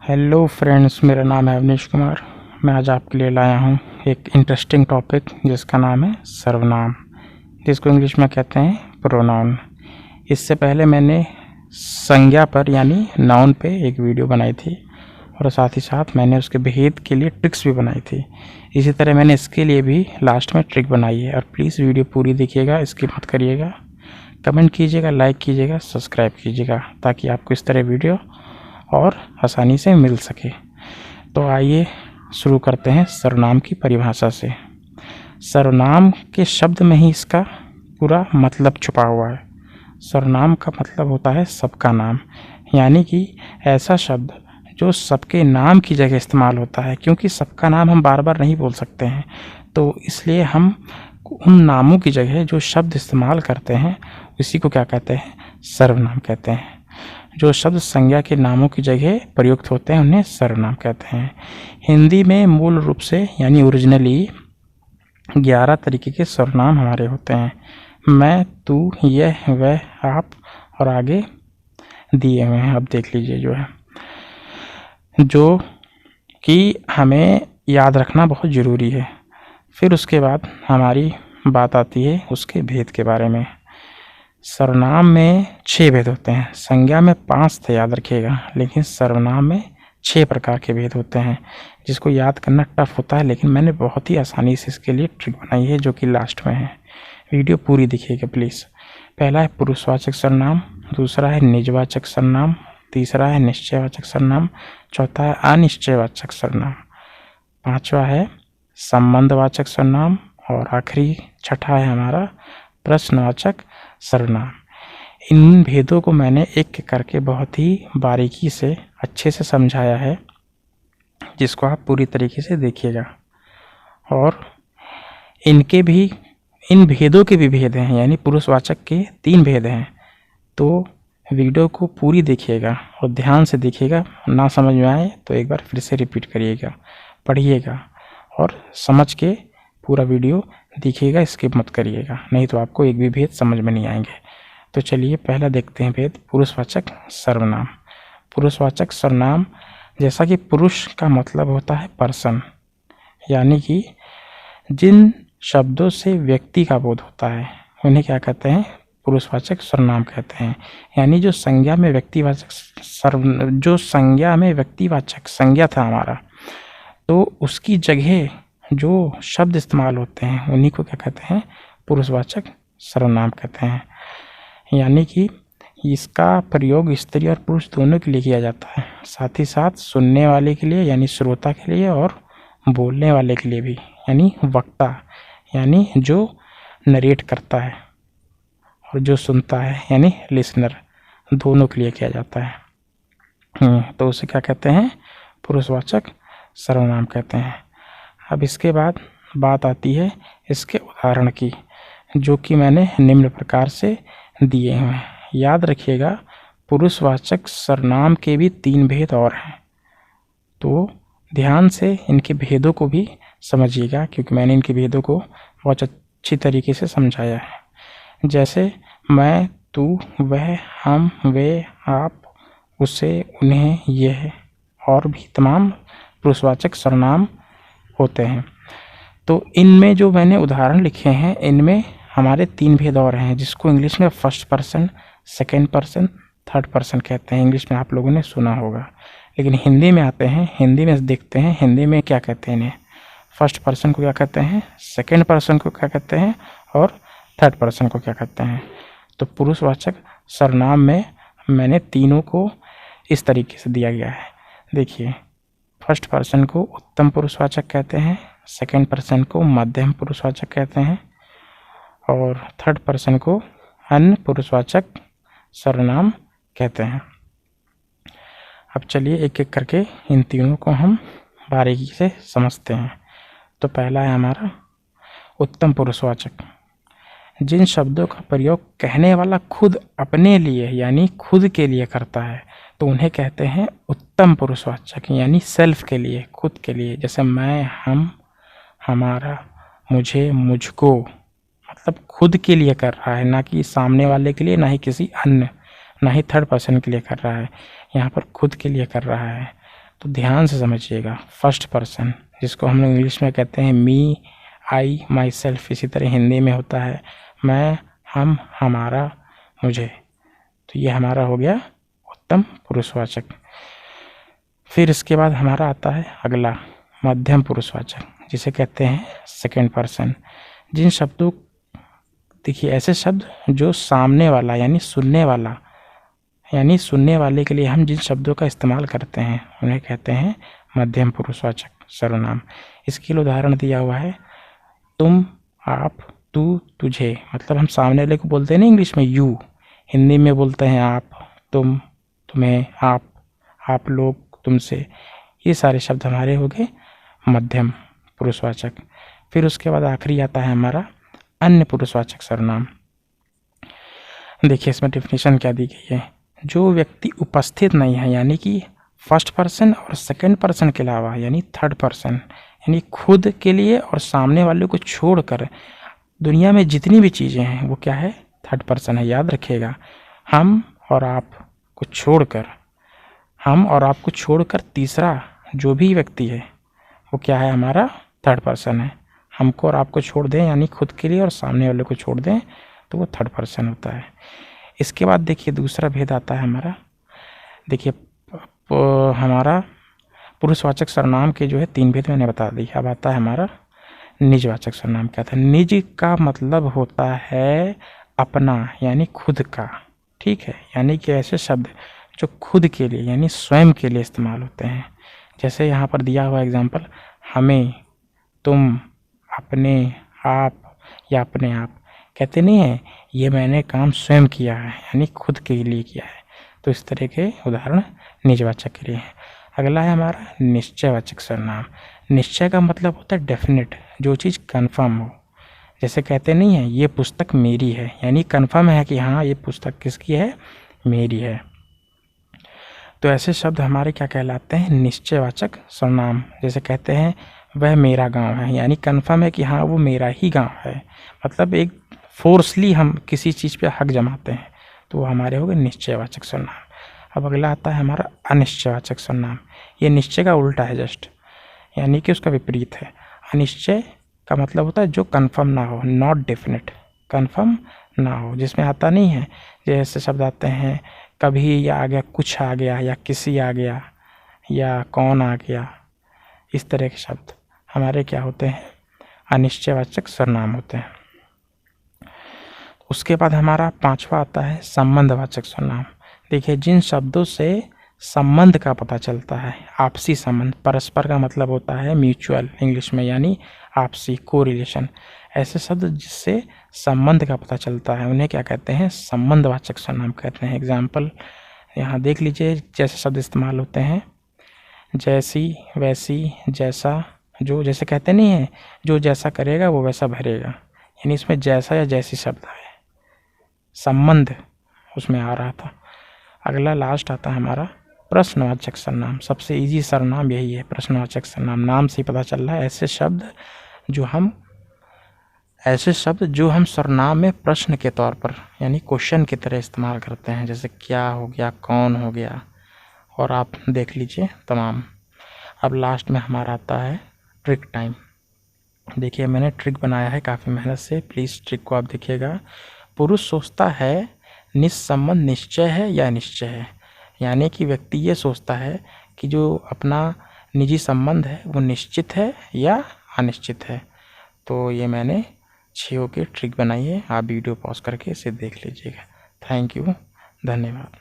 Hello friends, मेरा नाम है अवनीश कुमार। मैं आज आपके लिए लाया हूँ एक इंटरेस्टिंग टॉपिक जिसका नाम है सर्वनाम, जिसको इंग्लिश में कहते हैं प्रोनाउन। इससे पहले मैंने संज्ञा पर यानी नाउन पे एक वीडियो बनाई थी और साथ ही साथ मैंने उसके भेद के लिए ट्रिक्स भी बनाई थी। इसी तरह मैंने इसके लिए भी लास्ट में ट्रिक बनाई है। और प्लीज़ वीडियो पूरी देखिएगा, स्किप मत करिएगा, कमेंट कीजिएगा, लाइक कीजिएगा, सब्सक्राइब कीजिएगा ताकि आपको इस तरह वीडियो और आसानी से मिल सके। तो आइए शुरू करते हैं सर्वनाम की परिभाषा से। सर्वनाम के शब्द में ही इसका पूरा मतलब छुपा हुआ है। सर्वनाम का मतलब होता है सबका नाम, यानी कि ऐसा शब्द जो सबके नाम की जगह इस्तेमाल होता है। क्योंकि सबका नाम हम बार बार नहीं बोल सकते हैं, तो इसलिए हम उन नामों की जगह जो शब्द इस्तेमाल करते हैं उसी को क्या कहते हैं, सर्वनाम कहते हैं। जो शब्द संज्ञा के नामों की जगह प्रयुक्त होते हैं उन्हें सर्वनाम कहते हैं। हिंदी में मूल रूप से यानी ओरिजिनली 11 तरीके के सर्वनाम हमारे होते हैं। मैं, तू, यह, वह, आप और आगे दिए हुए हैं। अब देख लीजिए जो कि हमें याद रखना बहुत ज़रूरी है। फिर उसके बाद हमारी बात आती है उसके भेद के बारे में। सर्वनाम में 6 भेद होते हैं। संज्ञा में 5 थे, याद रखिएगा, लेकिन सर्वनाम में 6 प्रकार के भेद होते हैं जिसको याद करना टफ होता है। लेकिन मैंने बहुत ही आसानी से इसके लिए ट्रिक बनाई है जो कि लास्ट में है। वीडियो पूरी देखिएगा प्लीज़। पहला है पुरुषवाचक सर्वनाम, दूसरा है निजवाचक सर्वनाम, तीसरा है निश्चयवाचक सर्वनाम, चौथा है अनिश्चयवाचक सर्वनाम, पाँचवा है संबंधवाचक सर्वनाम और आखिरी छठा है हमारा प्रश्नवाचक सर्वनाम। इन भेदों को मैंने एक एक करके बहुत ही बारीकी से अच्छे से समझाया है, जिसको आप पूरी तरीके से देखिएगा। और इन भेदों के भी भेद हैं, यानी पुरुषवाचक के 3 भेद हैं। तो वीडियो को पूरी देखिएगा और ध्यान से देखिएगा। ना समझ में आए तो एक बार फिर से रिपीट करिएगा, पढ़िएगा और समझ के पूरा वीडियो देखिएगा, स्किप मत करिएगा, नहीं तो आपको एक भी भेद समझ में नहीं आएंगे। तो चलिए पहला देखते हैं भेद, पुरुषवाचक सर्वनाम। पुरुषवाचक सर्वनाम, जैसा कि पुरुष का मतलब होता है पर्सन, यानी कि जिन शब्दों से व्यक्ति का बोध होता है उन्हें क्या कहते हैं, पुरुषवाचक सर्वनाम कहते हैं। यानी जो संज्ञा में व्यक्तिवाचक संज्ञा था हमारा, तो उसकी जगह जो शब्द इस्तेमाल होते हैं उन्हीं को क्या कहते हैं, पुरुषवाचक सर्वनाम कहते हैं। यानी कि इसका प्रयोग स्त्री और पुरुष दोनों के लिए किया जाता है, साथ ही साथ सुनने वाले के लिए यानी श्रोता के लिए और बोलने वाले के लिए भी, यानी वक्ता यानी जो नरेट करता है और जो सुनता है यानी लिसनर, दोनों के लिए किया जाता है। तो उसे क्या कहते हैं, पुरुषवाचक सर्वनाम कहते हैं। अब इसके बाद बात आती है इसके उदाहरण की, जो कि मैंने निम्न प्रकार से दिए हुए हैं। याद रखिएगा पुरुषवाचक सर्वनाम के भी 3 भेद और हैं, तो ध्यान से इनके भेदों को भी समझिएगा, क्योंकि मैंने इनके भेदों को बहुत अच्छी तरीके से समझाया है। जैसे मैं, तू, वह, हम, वे, आप, उसे, उन्हें, यह और भी तमाम पुरुषवाचक सर्वनाम होते हैं। तो इनमें जो मैंने उदाहरण लिखे हैं इनमें हमारे 3 भेद और हैं, जिसको इंग्लिश में first person, second person, third person कहते हैं। इंग्लिश में आप लोगों ने सुना होगा, लेकिन हिंदी में आते हैं, हिंदी में देखते हैं हिंदी में क्या कहते हैं इन्हें। फर्स्ट पर्सन को क्या कहते हैं, सेकंड पर्सन को क्या कहते हैं और थर्ड पर्सन को क्या कहते हैं। तो पुरुषवाचक सर्वनाम में मैंने तीनों को इस तरीके से दिया गया है। देखिए, फर्स्ट पर्सन को उत्तम पुरुषवाचक कहते हैं, सेकंड पर्सन को मध्यम पुरुषवाचक कहते हैं और थर्ड पर्सन को अन्य पुरुषवाचक सर्वनाम कहते हैं। अब चलिए एक एक करके इन तीनों को हम बारीकी से समझते हैं। तो पहला है हमारा उत्तम पुरुषवाचक। जिन शब्दों का प्रयोग कहने वाला खुद अपने लिए यानी खुद के लिए करता है तो उन्हें कहते हैं उत्तम पुरुषवाचक, यानी सेल्फ के लिए, खुद के लिए। जैसे मैं, हम, हमारा, मुझे, मुझको, मतलब खुद के लिए कर रहा है, ना कि सामने वाले के लिए, ना ही किसी अन्य, ना ही थर्ड पर्सन के लिए कर रहा है। यहाँ पर खुद के लिए कर रहा है। तो ध्यान से समझिएगा, फर्स्ट पर्सन जिसको हम लोग इंग्लिश में कहते हैं मी, आई, माई सेल्फ, इसी तरह हिंदी में होता है मैं, हम, हमारा, मुझे। तो ये हमारा हो गया उत्तम पुरुषवाचक। फिर इसके बाद हमारा आता है अगला मध्यम पुरुषवाचक, जिसे कहते हैं सेकंड पर्सन। जिन शब्दों, देखिए ऐसे शब्द जो सामने वाला यानी सुनने वाले के लिए हम जिन शब्दों का इस्तेमाल करते हैं उन्हें कहते हैं मध्यम पुरुषवाचक सर्वनाम। इसके लिए उदाहरण दिया हुआ है तुम, आप, तू, तुझे। मतलब हम सामने वाले को बोलते हैं ना इंग्लिश में यू, हिंदी में बोलते हैं आप, तुम, तुम्हें, आप लोग, तुमसे। ये सारे शब्द हमारे हो गए मध्यम पुरुषवाचक। फिर उसके बाद आखिरी आता है हमारा अन्य पुरुषवाचक सर्वनाम। देखिए इसमें डेफिनेशन क्या दी गई है, जो व्यक्ति उपस्थित नहीं है, यानी कि फर्स्ट पर्सन और सेकंड पर्सन के अलावा यानी थर्ड पर्सन, यानी खुद के लिए और सामने वाले को छोड़कर दुनिया में जितनी भी चीज़ें हैं वो क्या है, थर्ड पर्सन है। याद रखिएगा, हम और आपको छोड़कर तीसरा जो भी व्यक्ति है वो क्या है, हमारा थर्ड पर्सन है। हमको और आपको छोड़ दें यानी खुद के लिए और सामने वाले को छोड़ दें तो वो थर्ड पर्सन होता है। इसके बाद देखिए दूसरा भेद आता है हमारा, देखिए हमारा पुरुषवाचक सर्वनाम के जो है 3 भेद मैंने बता दी। अब आता है हमारा निजवाचक सर्वनाम। क्या था, निज का मतलब होता है अपना यानी खुद का, ठीक है। यानी कि ऐसे शब्द जो खुद के लिए यानी स्वयं के लिए इस्तेमाल होते हैं। जैसे यहाँ पर दिया हुआ एग्जाम्पल, हमें, तुम, अपने, आप या अपने आप। कहते नहीं है ये मैंने काम स्वयं किया है यानी खुद के लिए किया है। तो इस तरह के उदाहरण निजवाचक के लिए हैं। अगला है हमारा निश्चयवाचक सर्वनाम। निश्चय का मतलब होता है डेफिनेट, जो चीज़ कन्फर्म हो। जैसे कहते नहीं है ये पुस्तक मेरी है, यानी कन्फर्म है कि हाँ ये पुस्तक किसकी है, मेरी है। तो ऐसे शब्द हमारे क्या कहलाते हैं, निश्चयवाचक सर्वनाम। जैसे कहते हैं वह मेरा गांव है, यानी कन्फर्म है कि हाँ वो मेरा ही गांव है, मतलब एक फोर्सली हम किसी चीज़ पे हक जमाते हैं, तो वो हमारे हो गए निश्चयवाचक सर्वनाम। अब अगला आता है हमारा अनिश्चयवाचक सर्वनाम। ये निश्चय का उल्टा है जस्ट, यानी कि उसका विपरीत है। अनिश्चय का मतलब होता है जो कन्फर्म ना हो, नॉट डेफिनेट, कन्फर्म ना हो, जिसमें आता नहीं है जैसे शब्द आते हैं कभी या आ गया, कुछ आ गया, या किसी आ गया, या कौन आ गया। इस तरह के शब्द हमारे क्या होते हैं, अनिश्चयवाचक सर्वनाम होते हैं। उसके बाद हमारा 5वां आता है संबंधवाचक सर्वनाम। देखिए जिन शब्दों से संबंध का पता चलता है, आपसी संबंध, परस्पर का मतलब होता है म्यूचुअल इंग्लिश में, यानी आपसी, कोरिलेशन। ऐसे शब्द जिससे संबंध का पता चलता है उन्हें क्या कहते हैं, संबंधवाचक सर्वनाम कहते हैं। एग्जाम्पल यहाँ देख लीजिए, जैसे शब्द इस्तेमाल होते हैं जैसी, वैसी, जैसा, जो। जैसे कहते नहीं है जो जैसा करेगा वो वैसा भरेगा, यानी इसमें जैसा या जैसी शब्द है, संबंध उसमें आ रहा था। अगला लास्ट आता है हमारा प्रश्नवाचक सर्वनाम। सबसे इजी सर्वनाम यही है, प्रश्नवाचक सर्वनाम। नाम से ही पता चल रहा है, ऐसे शब्द जो हम सर्वनाम में प्रश्न के तौर पर यानी क्वेश्चन की तरह इस्तेमाल करते हैं। जैसे क्या हो गया, कौन हो गया, और आप देख लीजिए तमाम। अब लास्ट में हमारा आता है ट्रिक टाइम। देखिए मैंने ट्रिक बनाया है काफ़ी मेहनत से, प्लीज़ ट्रिक को आप देखिएगा। पुरुष सोचता है निस्संबंध निश्चय है या अनिश्चय है, यानी कि व्यक्ति ये सोचता है कि जो अपना निजी संबंध है वो निश्चित है या अनिश्चित है। तो ये मैंने 6 की ट्रिक बनाई है, आप वीडियो पॉज करके इसे देख लीजिएगा। थैंक यू, धन्यवाद।